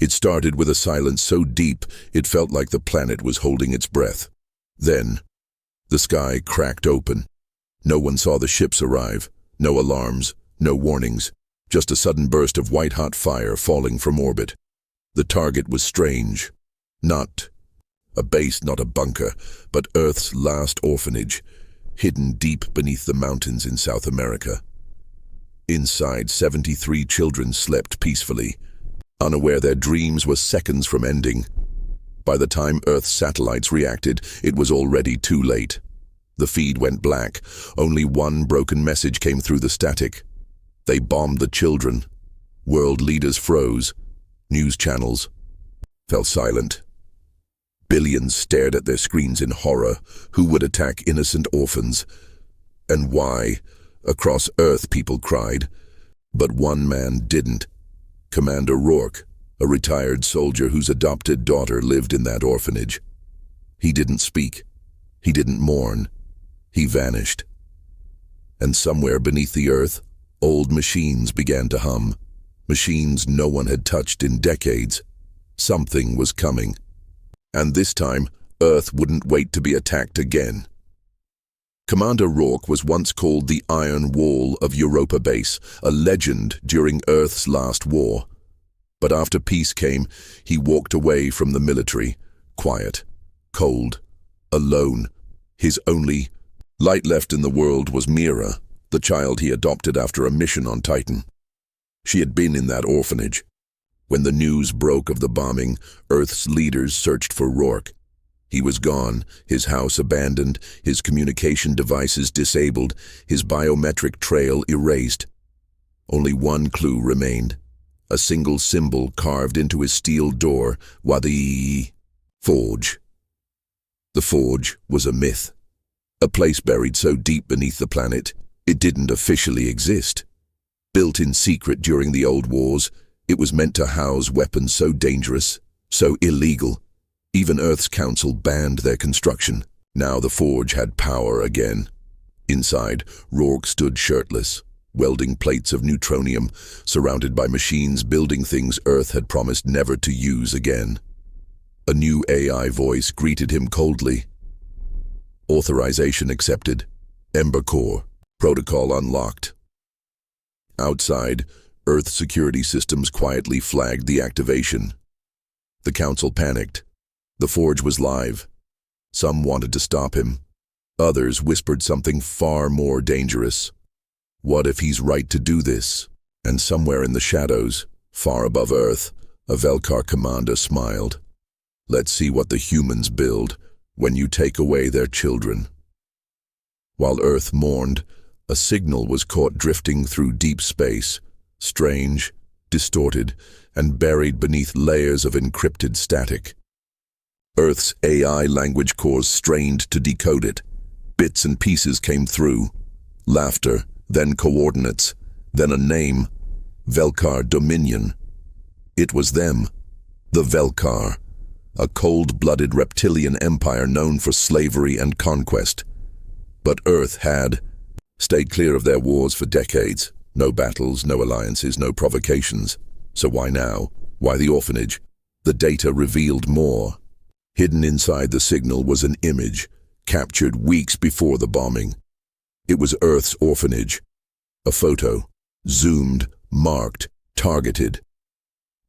It started with a silence so deep it felt like the planet was holding its breath. Then, the sky cracked open. No one saw the ships arrive. No alarms, no warnings. Just a sudden burst of white-hot fire falling from orbit. The target was strange. Not a base, not a bunker, but Earth's last orphanage, hidden deep beneath the mountains in South America. Inside, 73 children slept peacefully, unaware their dreams were seconds from ending. By the time Earth's satellites reacted, it was already too late. The feed went black. Only one broken message came through the static. They bombed the children. World leaders froze. News channels fell silent. Billions stared at their screens in horror. Who would attack innocent orphans? And why? Across Earth, people cried. But one man didn't. Commander Rourke, a retired soldier whose adopted daughter lived in that orphanage. He didn't speak. He didn't mourn. He vanished. And somewhere beneath the earth, old machines began to hum. Machines no one had touched in decades. Something was coming. And this time, Earth wouldn't wait to be attacked again. Commander Rourke was once called the Iron Wall of Europa Base, a legend during Earth's last war. But after peace came, he walked away from the military, quiet, cold, alone. His only light left in the world was Mira, the child he adopted after a mission on Titan. She had been in that orphanage. When the news broke of the bombing, Earth's leaders searched for Rourke. He was gone, his house abandoned, his communication devices disabled, his biometric trail erased. Only one clue remained, a single symbol carved into his steel door, the Forge. The Forge was a myth, a place buried so deep beneath the planet, it didn't officially exist. Built in secret during the old wars, it was meant to house weapons so dangerous, so illegal. Even Earth's council banned their construction. Now the Forge had power again. Inside, Rourke stood shirtless, welding plates of neutronium, surrounded by machines building things Earth had promised never to use again. A new AI voice greeted him coldly. Authorization accepted. Ember Core. Protocol unlocked. Outside, Earth security systems quietly flagged the activation. The council panicked. The Forge was live. Some wanted to stop him. Others whispered something far more dangerous. What if he's right to do this? And somewhere in the shadows, far above Earth, a Velkar commander smiled. Let's see what the humans build when you take away their children. While Earth mourned, a signal was caught drifting through deep space, strange, distorted, and buried beneath layers of encrypted static. Earth's AI language cores strained to decode it. Bits and pieces came through. Laughter, then coordinates, then a name. Velkar Dominion. It was them. The Velkar. A cold-blooded reptilian empire known for slavery and conquest. But Earth had stayed clear of their wars for decades. No battles, no alliances, no provocations. So why now? Why the orphanage? The data revealed more. Hidden inside the signal was an image, captured weeks before the bombing. It was Earth's orphanage. A photo, zoomed, marked, targeted.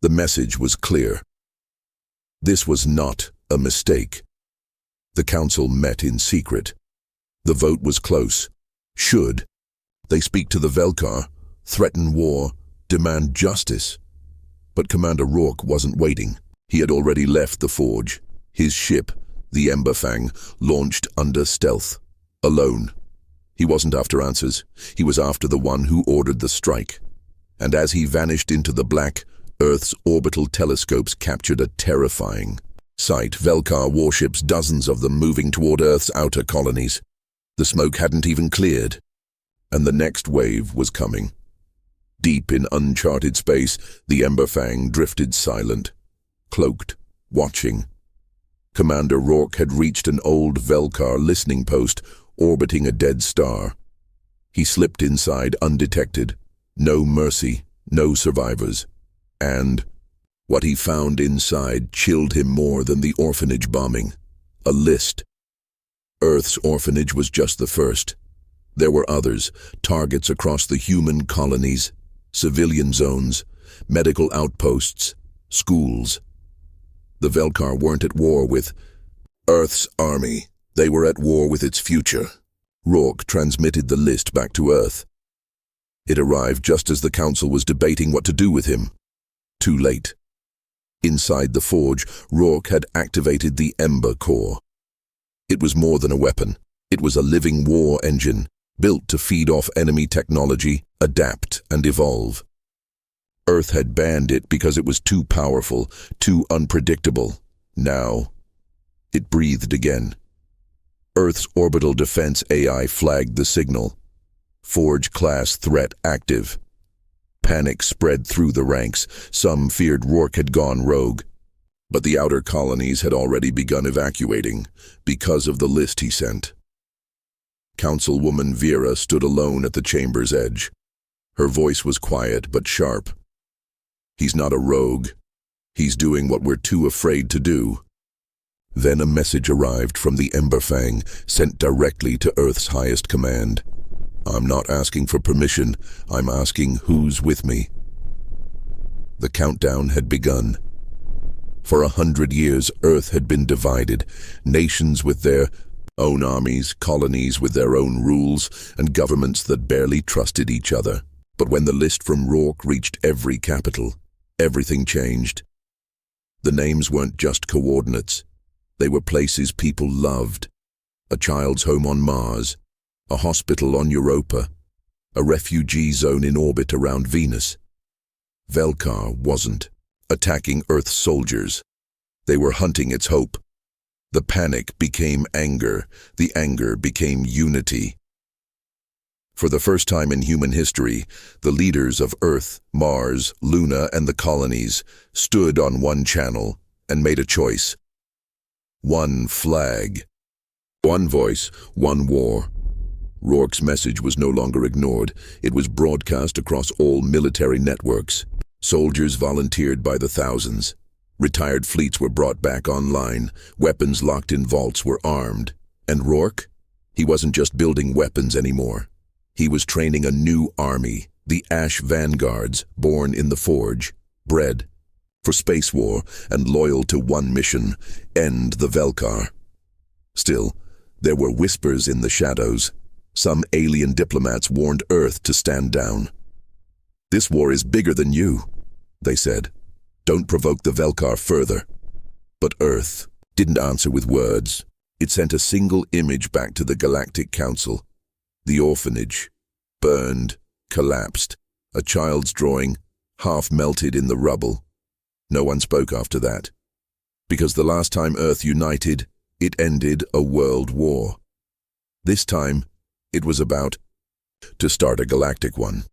The message was clear. This was not a mistake. The council met in secret. The vote was close. Should they speak to the Velkar, threaten war, demand justice? But Commander Rourke wasn't waiting. He had already left the Forge. His ship, the Emberfang, launched under stealth, alone. He wasn't after answers. He was after the one who ordered the strike. And as he vanished into the black, Earth's orbital telescopes captured a terrifying sight. Velkar warships, dozens of them moving toward Earth's outer colonies. The smoke hadn't even cleared. And the next wave was coming. Deep in uncharted space, the Emberfang drifted silent, cloaked, watching. Commander Rourke had reached an old Velkar listening post orbiting a dead star. He slipped inside undetected. No mercy, no survivors. And What he found inside chilled him more than the orphanage bombing. A list. Earth's orphanage was just the first. There were others, targets across the human colonies, civilian zones, medical outposts, schools. The Velkar weren't at war with Earth's army. They were at war with its future. Rourke transmitted the list back to Earth. It arrived just as the Council was debating what to do with him. Too late. Inside the forge, Rourke had activated the Ember Core. It was more than a weapon. It was a living war engine, built to feed off enemy technology, adapt and evolve. Earth had banned it because it was too powerful, too unpredictable. Now, it breathed again. Earth's orbital defense AI flagged the signal. Forge-class threat active. Panic spread through the ranks. Some feared Rourke had gone rogue. But the outer colonies had already begun evacuating, because of the list he sent. Councilwoman Vera stood alone at the chamber's edge. Her voice was quiet but sharp. He's not a rogue. He's doing what we're too afraid to do. Then a message arrived from the Emberfang, sent directly to Earth's highest command. I'm not asking for permission, I'm asking who's with me. The countdown had begun. For 100 years, Earth had been divided, nations with their own armies, colonies with their own rules, and governments that barely trusted each other. But when the list from Rourke reached every capital, everything changed. The names weren't just coordinates. They were places people loved. A child's home on Mars, a hospital on Europa, a refugee zone in orbit around Venus. Velkar wasn't attacking Earth's soldiers. They were hunting its hope. The panic became anger. The anger became unity. For the first time in human history, the leaders of Earth, Mars, Luna, and the colonies stood on one channel and made a choice. One flag. One voice, one war. Rourke's message was no longer ignored. It was broadcast across all military networks. Soldiers volunteered by the thousands. Retired fleets were brought back online. Weapons locked in vaults were armed. And Rourke? He wasn't just building weapons anymore. He was training a new army, the Ash Vanguards, born in the Forge, bred for space war and loyal to one mission, end the Velkar. Still, there were whispers in the shadows. Some alien diplomats warned Earth to stand down. This war is bigger than you, they said. Don't provoke the Velkar further. But Earth didn't answer with words. It sent a single image back to the Galactic Council. The orphanage, burned, collapsed. A child's drawing, half melted in the rubble. No one spoke after that. Because the last time Earth united, it ended a world war. This time, it was about to start a galactic one.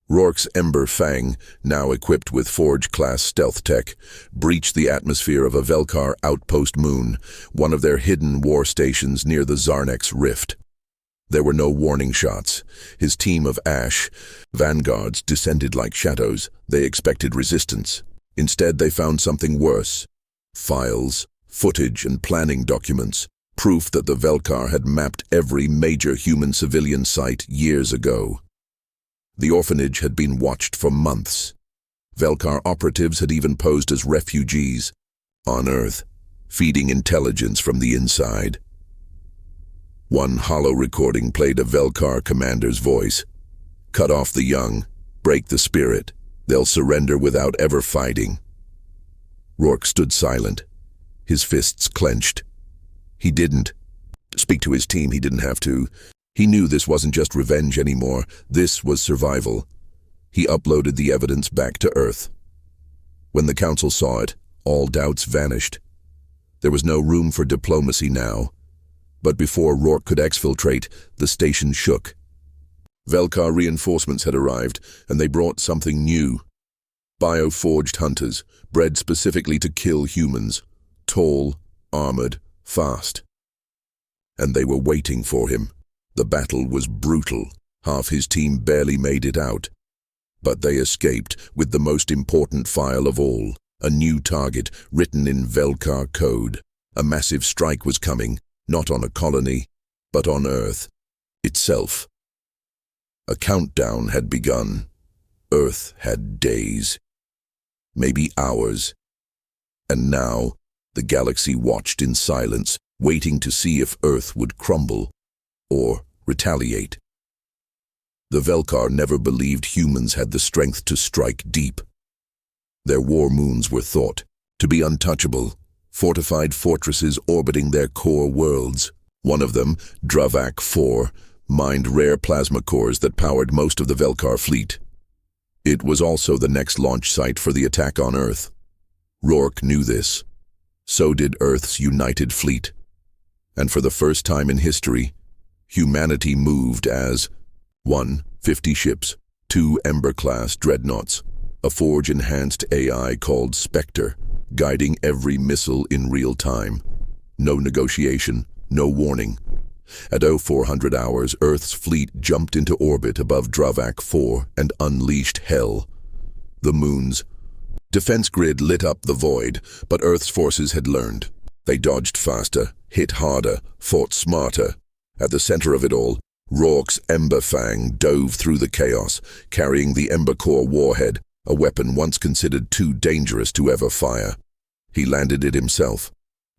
Rourke's Ember Fang, now equipped with Forge-class stealth tech, breached the atmosphere of a Velkar outpost moon, one of their hidden war stations near the Zarnek's rift. There were no warning shots. His team of Ash Vanguards descended like shadows. They expected resistance. Instead, they found something worse. Files, footage, and planning documents. Proof that the Velkar had mapped every major human-civilian site years ago. The orphanage had been watched for months. Velkar operatives had even posed as refugees on Earth, feeding intelligence from the inside. One hollow recording played a Velkar commander's voice. Cut off the young, break the spirit. They'll surrender without ever fighting. Rourke stood silent, his fists clenched. He didn't speak to his team. He didn't have to. He knew this wasn't just revenge anymore. This was survival. He uploaded the evidence back to Earth. When the Council saw it, all doubts vanished. There was no room for diplomacy now. But before Rourke could exfiltrate, the station shook. Velkar reinforcements had arrived, and they brought something new. Bioforged hunters, bred specifically to kill humans. Tall, armored, fast. And they were waiting for him. The battle was brutal. Half his team barely made it out. But they escaped with the most important file of all, a new target written in Velkar code. A massive strike was coming, not on a colony, but on Earth itself. A countdown had begun. Earth had days, maybe hours. And now, the galaxy watched in silence, waiting to see if Earth would crumble or retaliate. The Velkar never believed humans had the strength to strike deep. Their war moons were thought to be untouchable, fortified fortresses orbiting their core worlds. One of them, Dravak 4, mined rare plasma cores that powered most of the Velkar fleet. It was also the next launch site for the attack on Earth. Rourke knew this. So did Earth's united fleet. And for the first time in history, humanity moved as 1. 50 ships, 2 Ember-class dreadnoughts, a Forge-enhanced AI called Spectre, guiding every missile in real time. No negotiation, no warning. At 0400 hours, Earth's fleet jumped into orbit above Dravak 4 and unleashed hell. The moon's defense grid lit up the void, but Earth's forces had learned. They dodged faster, hit harder, fought smarter. At the center of it all, Rourke's Ember Fang dove through the chaos, carrying the Ember Core warhead, a weapon once considered too dangerous to ever fire. He landed it himself,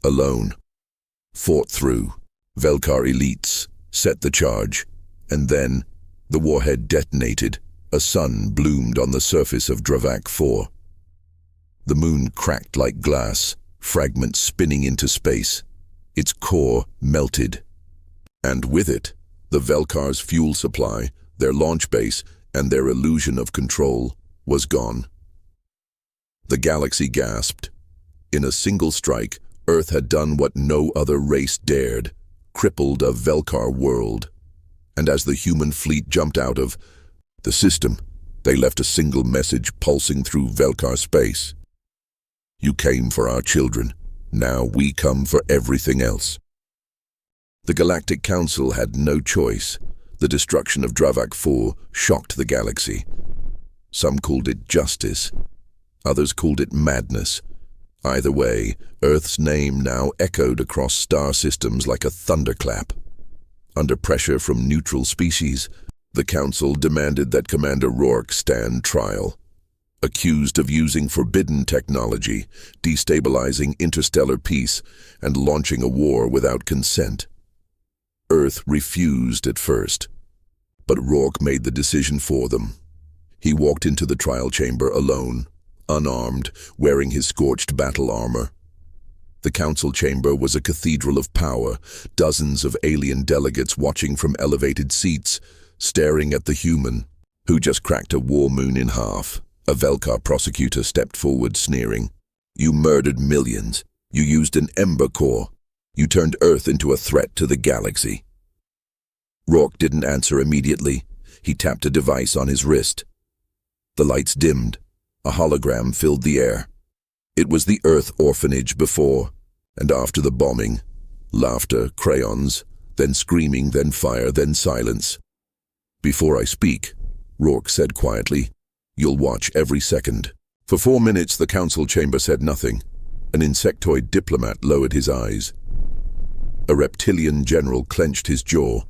alone. Fought through. Velkar elites set the charge, and then the warhead detonated. A sun bloomed on the surface of Dravak 4. The moon cracked like glass, fragments spinning into space. Its core melted. And with it, the Velkar's fuel supply, their launch base, and their illusion of control was gone. The galaxy gasped. In a single strike, Earth had done what no other race dared, crippled a Velkar world. And as the human fleet jumped out of the system, they left a single message pulsing through Velkar space. You came for our children. Now we come for everything else. The Galactic Council had no choice. The destruction of Dravak 4 shocked the galaxy. Some called it justice. Others called it madness. Either way, Earth's name now echoed across star systems like a thunderclap. Under pressure from neutral species, the Council demanded that Commander Rourke stand trial. Accused of using forbidden technology, destabilizing interstellar peace, and launching a war without consent. Earth refused at first, but Rourke made the decision for them. He walked into the trial chamber alone, unarmed, wearing his scorched battle armor. The council chamber was a cathedral of power, dozens of alien delegates watching from elevated seats, staring at the human, who just cracked a war moon in half. A Velkar prosecutor stepped forward, sneering. You murdered millions. You used an Ember Core. You turned Earth into a threat to the galaxy. Rourke didn't answer immediately. He tapped a device on his wrist. The lights dimmed. A hologram filled the air. It was the Earth Orphanage before and after the bombing. Laughter, crayons, then screaming, then fire, then silence. Before I speak, Rourke said quietly, you'll watch every second. For 4 minutes, the council chamber said nothing. An insectoid diplomat lowered his eyes. A reptilian general clenched his jaw.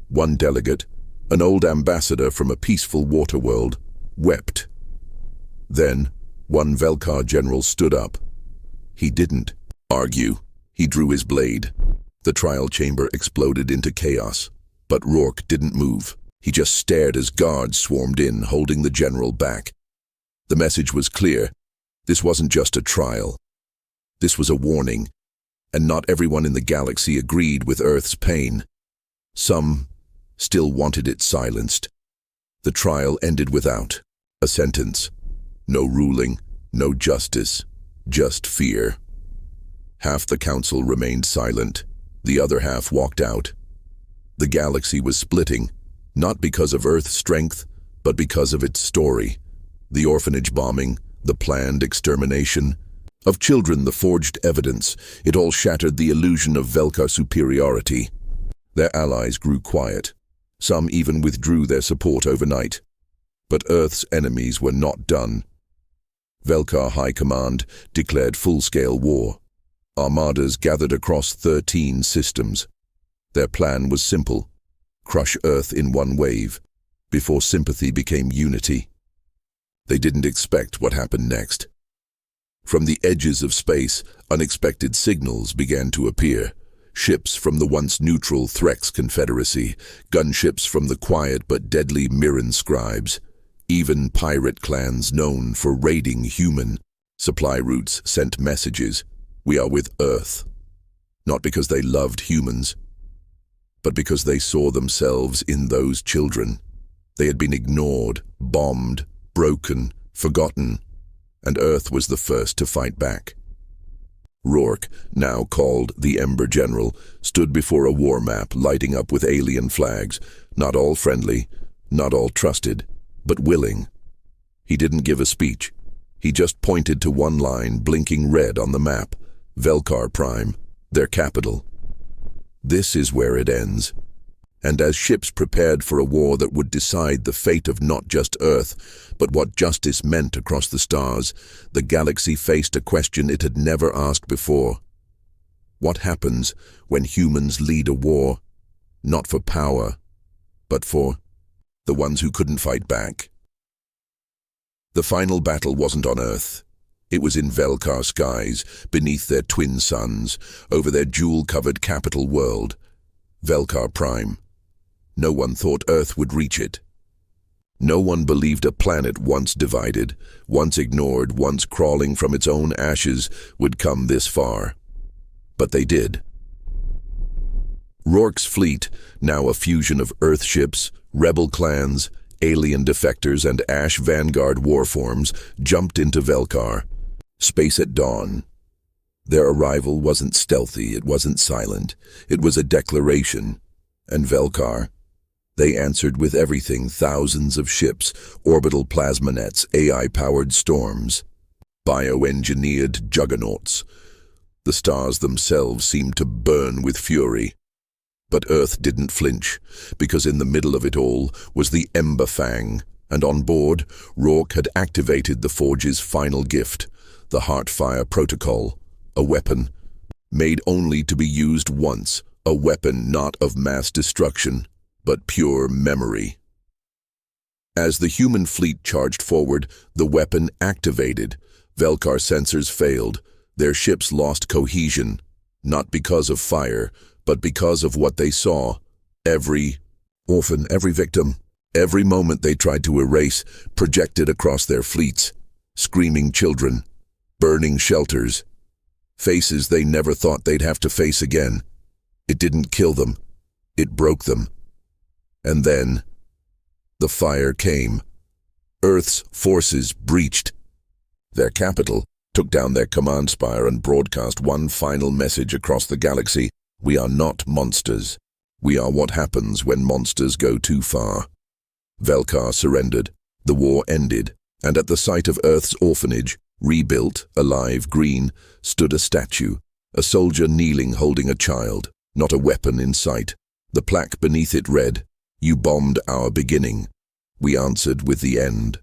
One delegate, an old ambassador from a peaceful water world, wept. Then, one Velkar general stood up. He didn't argue. He drew his blade. The trial chamber exploded into chaos, but Rourke didn't move. He just stared as guards swarmed in, holding the general back. The message was clear. This wasn't just a trial. This was a warning, and not everyone in the galaxy agreed with Earth's pain. Some still wanted it silenced. The trial ended without a sentence. No ruling, no justice, just fear. Half the council remained silent. The other half walked out. The galaxy was splitting, not because of Earth's strength, but because of its story. The orphanage bombing, the planned extermination of children, the forged evidence, it all shattered the illusion of Velkar superiority. Their allies grew quiet. Some even withdrew their support overnight. But Earth's enemies were not done. Velkar High Command declared full-scale war. Armadas gathered across 13 systems. Their plan was simple: crush Earth in one wave, before sympathy became unity. They didn't expect what happened next. From the edges of space, unexpected signals began to appear. Ships from the once neutral Threx Confederacy, gunships from the quiet but deadly Mirren scribes, even pirate clans known for raiding human supply routes sent messages. We are with Earth. Not because they loved humans, but because they saw themselves in those children. They had been ignored, bombed, broken, forgotten, and Earth was the first to fight back. Rourke, now called the Ember General, stood before a war map lighting up with alien flags, not all friendly, not all trusted, but willing. He didn't give a speech. He just pointed to one line blinking red on the map: Velkar Prime, their capital. This is where it ends. And as ships prepared for a war that would decide the fate of not just Earth, but what justice meant across the stars, the galaxy faced a question it had never asked before. What happens when humans lead a war, not for power, but for the ones who couldn't fight back? The final battle wasn't on Earth. It was in Velkar skies, beneath their twin suns, over their jewel-covered capital world, Velkar Prime. No one thought Earth would reach it. No one believed a planet once divided, once ignored, once crawling from its own ashes, would come this far. But they did. Rourke's fleet, now a fusion of Earth ships, rebel clans, alien defectors, and Ash Vanguard warforms, jumped into Velkar. Space at dawn. Their arrival wasn't stealthy, it wasn't silent. It was a declaration. And Velkar? They answered with everything: thousands of ships, orbital plasmanets, AI-powered storms, bioengineered juggernauts. The stars themselves seemed to burn with fury. But Earth didn't flinch, because in the middle of it all was the Ember Fang, and on board, Rourke had activated the Forge's final gift, the Heartfire Protocol, a weapon made only to be used once, a weapon not of mass destruction, but pure memory. As the human fleet charged forward, the weapon activated. Velkar sensors failed. Their ships lost cohesion, not because of fire, but because of what they saw. Every orphan, every victim, every moment they tried to erase, projected across their fleets. Screaming children, burning shelters, faces they never thought they'd have to face again. It didn't kill them, it broke them. And then, the fire came. Earth's forces breached their capital, took down their command spire, and broadcast one final message across the galaxy: we are not monsters. We are what happens when monsters go too far. Velkar surrendered. The war ended, and at the site of Earth's orphanage, rebuilt, alive, green, stood a statue, a soldier kneeling holding a child, not a weapon in sight. The plaque beneath it read, "You bombed our beginning. We answered with the end."